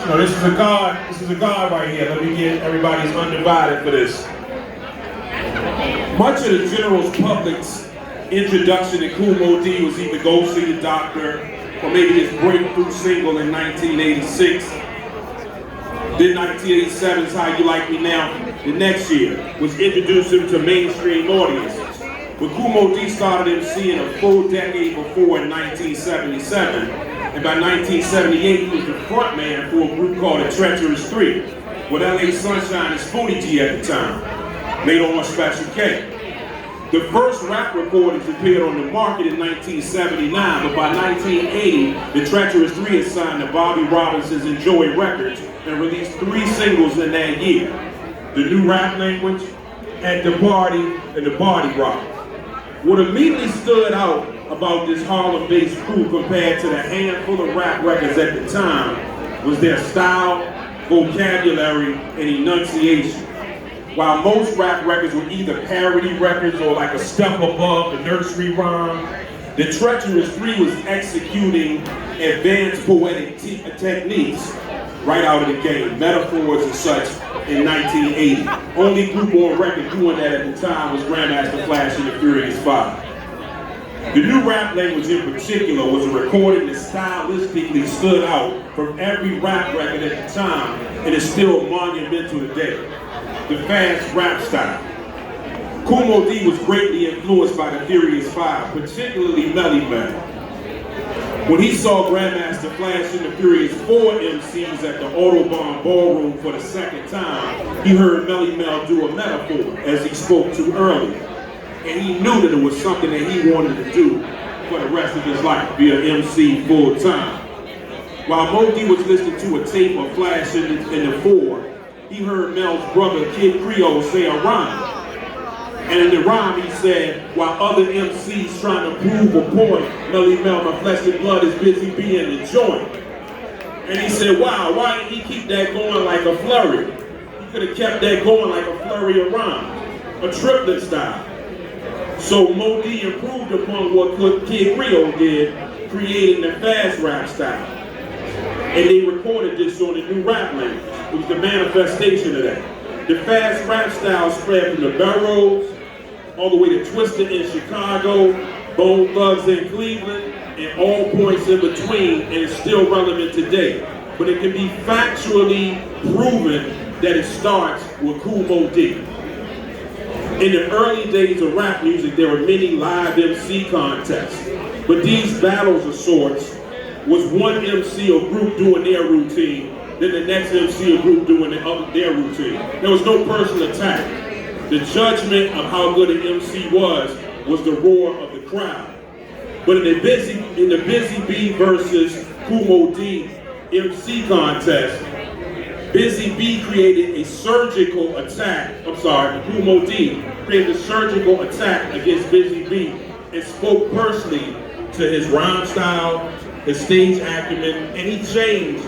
No, this is a God. This is a God right here. Let me get everybody's undivided for this. Much of the general public's introduction to Kool Moe Dee was either Go See the Doctor or maybe his breakthrough single in 1986. Then 1987's How You Like Me Now the next year, which introduced him to mainstream audiences. But Kool Moe Dee started MCing a full decade before in 1977, and by 1978 he was the frontman for a group called the Treacherous Three, with LA Sunshine and Spoonie G at the time, made on Special K. The first rap recordings appeared on the market in 1979, but by 1980, the Treacherous Three had signed to Bobby Robinson's Enjoy Records and released 3 singles in that year: The New Rap Language, At the Party, and The Party Rock. What immediately stood out about this Harlem-based crew compared to the handful of rap records at the time was their style, vocabulary, and enunciation. While most rap records were either parody records or like a step above the nursery rhyme, the Treacherous Three was executing advanced poetic techniques right out of the game, metaphors and such, in 1980. Only group on record doing that at the time was Grandmaster Flash and the Furious Five. The New Rap Language in particular was a recording that stylistically stood out from every rap record at the time and is still monumental today: the fast rap style. Kool Moe Dee was greatly influenced by the Furious Five, particularly Melly Mel. When he saw Grandmaster Flash and the Furious 4 MCs at the Autobahn Ballroom for the second time, he heard Melly Mel do a metaphor, as he spoke to earlier. And he knew that it was something that he wanted to do for the rest of his life, be an MC full time. While Moe Dee was listening to a tape of Flash in the 4, he heard Mel's brother Kid Creole say a rhyme. And in the rhyme he said, while other MCs trying to prove a point, Melly Mel, my flesh and blood is busy being the joint. And he said, wow, why didn't he keep that going like a flurry? He could have kept that going like a flurry of rhymes, a triplet style. So Moe Dee improved upon what Kid Creole did, creating the fast rap style. And they recorded this on the New Rap Language. It was the manifestation of that. The fast rap style spread from the boroughs all the way to Twisted in Chicago, Bone Thugs in Cleveland, and all points in between, and it's still relevant today. But it can be factually proven that it starts with Kool Moe Dee. In the early days of rap music, there were many live MC contests, but these battles of sorts was one MC or group doing their routine, then the next MC or group doing their routine. There was no personal attack. The judgment of how good an MC was the roar of the crowd. But in the Busy Bee versus Kool Moe Dee MC contest, Busy Bee created a surgical attack. Kool Moe Dee created a surgical attack against Busy Bee and spoke personally to his rhyme style, his stage acumen, and he changed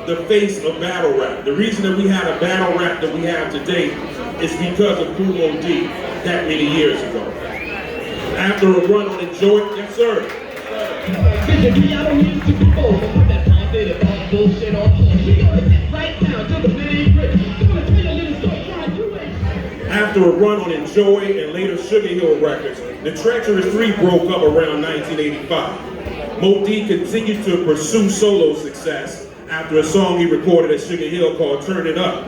the face of battle rap. The reason that we have a battle rap that we have today is because of Kool Moe Dee that many years ago. After a run on Enjoy, yes sir. After a run on Enjoy and later Sugar Hill Records, the Treacherous Three broke up around 1985. Moe Dee continued to pursue solo success after a song he recorded at Sugar Hill called Turn It Up.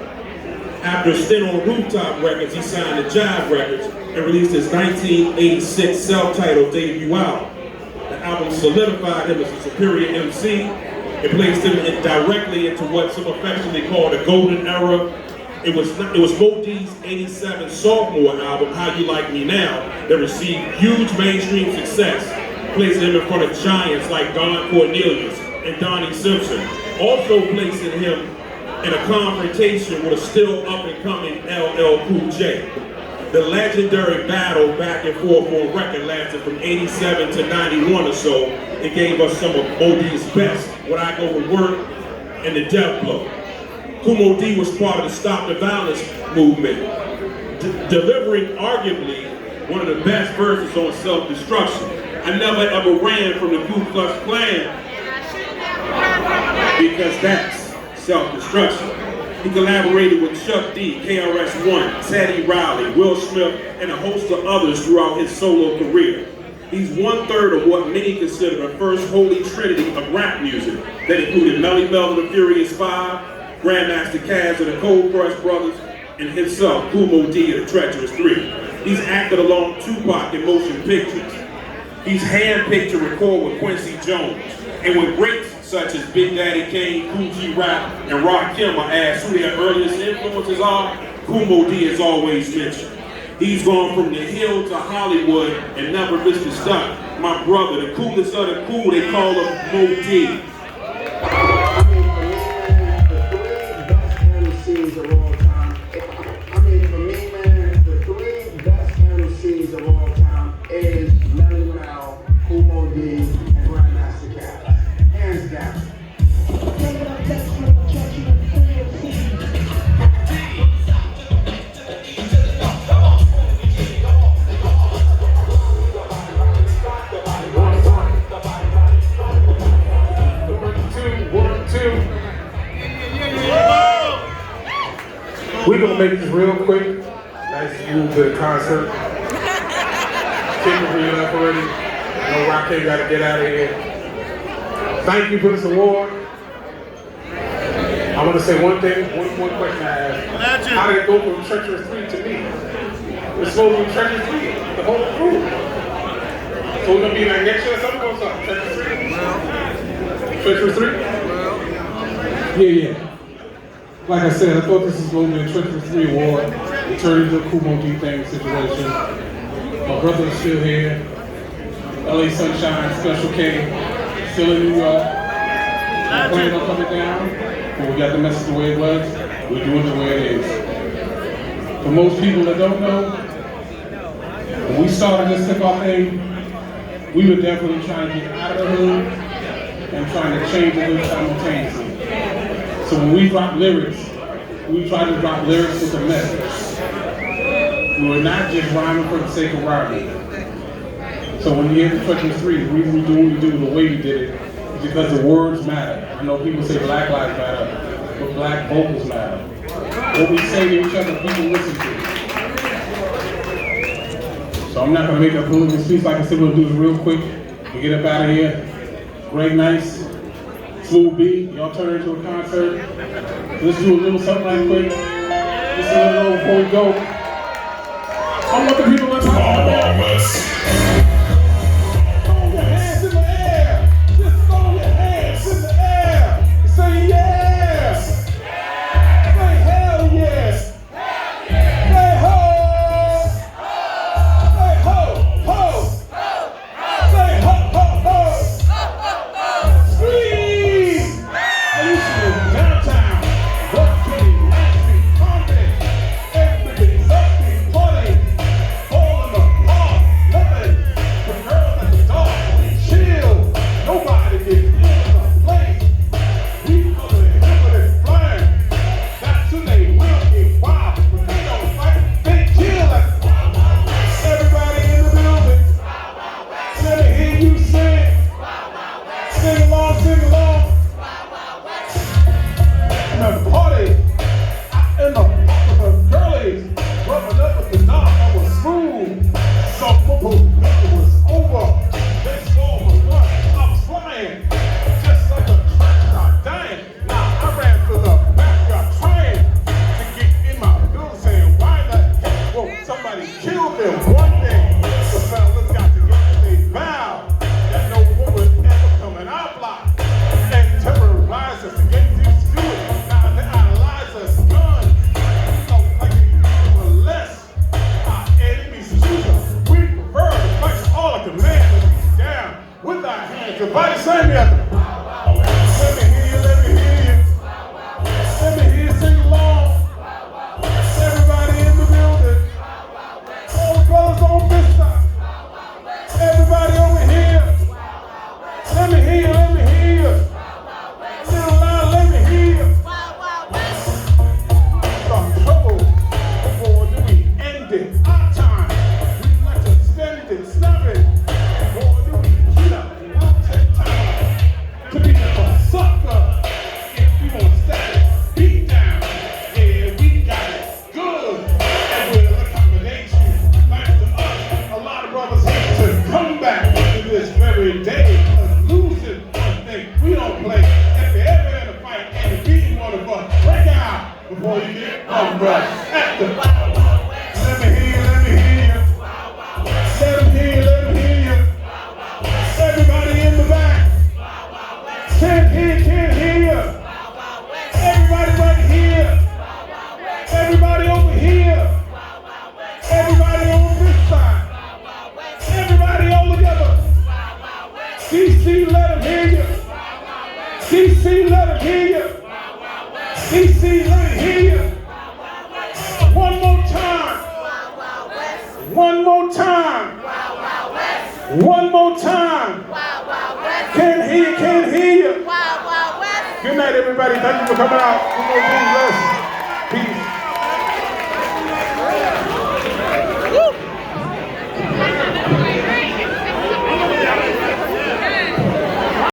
After a stint on Rooftop Records, he signed to Jive Records and released his 1986 self-titled debut album. The album solidified him as a superior MC. It placed him directly into what some affectionately call the golden era. It was Moe Dee's 87 sophomore album, How You Like Me Now, that received huge mainstream success, placing him in front of giants like Don Cornelius and Donnie Simpson, also placing him in a confrontation with a still up-and-coming LL Cool J. The legendary battle back and forth on record lasted from 87 to 91 or so. It gave us some of Moe Dee's best, When I Go to Work and The Death Blow. Kool Moe Dee was part of the Stop the Violence movement, delivering arguably one of the best verses on self-destruction. I never ever ran from the Ku Klux Klan because that's self-destruction. He collaborated with Chuck D, KRS-One, Teddy Riley, Will Smith, and a host of others throughout his solo career. He's 1/3 of what many consider the first holy trinity of rap music that included Melly Mel of the Furious Five, Grandmaster Caz of the Cold Crush Brothers, and himself, Kool Moe Dee of the Treacherous Three. He's acted along Tupac in motion pictures. He's handpicked to record with Quincy Jones. And when greats such as Big Daddy Kane, Kool G Rap, and Rakim are asked who their earliest influences are, Kool Moe Dee is always mentioned. He's gone from the hill to Hollywood and never missed a stunt. My brother, the coolest of the cool, they call him Moe Dee. Kool Moe Dee, and Grandmaster Caz. Hands down. We're gonna make this real quick. Nice to move to the concert. Kicker for you left already. No, Rakim gotta get out of here. Thank you for this award. I want to say one thing, one question I have. How did it go from Treacherous 3 to me? It's supposed to be Treacherous 3, the whole crew. So we're gonna be like next year or something or something? Treacherous 3? Yeah. Like I said, I thought this was going to be a Treacherous 3 award. It turned into a Kool Moe Dee thing situation. My brother is still here. LA Sunshine, Special K, still in New York. The plane don't coming down, but we got the message the way it was. We're doing it the way it is. For most people that don't know, when we started this hip-hop thing, we were definitely trying to get out of the hood and trying to change the hood simultaneously. So when we drop lyrics, we try to drop lyrics with a message. We were not just rhyming for the sake of rhyming. So when you hear the Treacherous 3, the reason we do what we do the way we did it is because the words matter. I know people say Black Lives Matter, but Black vocals matter. What we say to each other, people listen to. So I'm not gonna make a political speech. Like I said, we'll do this real quick. We get up out of here. Greg Nice, Smooth B, y'all turn it into a concert. Let's do a little something right quick. Just a little before we go. I want the people to talk about this. Throw your hands in the air. Just throw your hands in the air. Say yes. Say hell yes. Say ho. Say ho, ho. Say ho, ho, ho. Scream. I used to live downtown. What city? Last Street, Compton. Everybody's upbeat, party. All in the park, living. The girls at the dark, we chill. Nobody gets in the place. We color it, flying. That's who they will get wild. But they don't fight, they kill us. Everybody in the building. Let me hear you sing. Sing along, sing along. before you get bum rushed. Let me hear you, let me hear you. Let them hear you, let them hear you. Everybody in the back. Can't hear you. Everybody right here. Everybody over here. Everybody on this side. Everybody all together. DC, let them hear you. DC, let them hear you. DC, let them hear you. One more time. One more time. One more time. Can't hear you, can't hear you. Good night, everybody. Thank you for coming out.